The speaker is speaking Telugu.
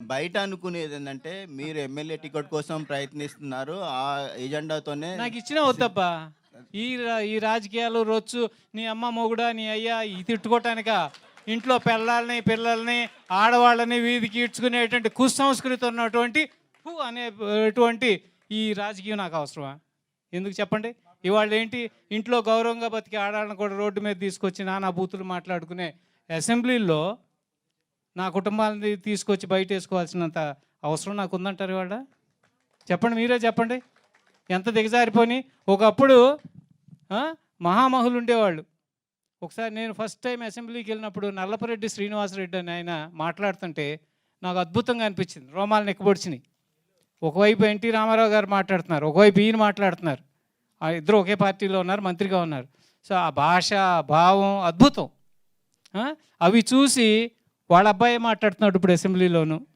బయట అనుకునేది ఏంటంటే మీరు ఎమ్మెల్యే టికెట్ కోసం ప్రయత్నిస్తున్నారు. ఆ ఎజెండాతోనే నాకు ఇచ్చినా వద్దబ్బా. ఈ రాజకీయాలు రొచ్చు నీ అమ్మ మొగుడా నీ అయ్యా ఈ తిట్టుకోవటానిక ఇంట్లో పిల్లల్ని పిల్లల్ని ఆడవాళ్ళని వీధికి ఈడ్చుకునేటువంటి కుసంస్కృతి ఉన్నటువంటి అనేటువంటి ఈ రాజకీయం నాకు అవసరమా? ఎందుకు చెప్పండి? ఇవాళ ఏంటి ఇంట్లో గౌరవంగా బతికి ఆడాలను కూడా రోడ్డు మీద తీసుకొచ్చి నానా బూతులు మాట్లాడుకునే అసెంబ్లీలో నా కుటుంబాన్ని తీసుకొచ్చి బయట వేసుకోవాల్సినంత అవసరం నాకు ఉందంటారు ఇవాళ? చెప్పండి, మీరే చెప్పండి. ఎంత దిగజారిపోని ఒకప్పుడు మహామహులు ఉండేవాళ్ళు. ఒకసారి నేను ఫస్ట్ టైం అసెంబ్లీకి వెళ్ళినప్పుడు నల్లపరెడ్డి శ్రీనివాసరెడ్డి అని ఆయన మాట్లాడుతుంటే నాకు అద్భుతంగా అనిపించింది. రోమాలు నెక్కబొడిచినాయి. ఒకవైపు ఎన్టీ రామారావు గారు మాట్లాడుతున్నారు, ఒకవైపు ఈయన మాట్లాడుతున్నారు. ఇద్దరు ఒకే పార్టీలో ఉన్నారు, మంత్రిగా ఉన్నారు. సో ఆ భాష భావం అద్భుతం. అవి చూసి వాళ్ళ అబ్బాయి మాట్లాడుతున్నాడు ఇప్పుడు అసెంబ్లీలోను.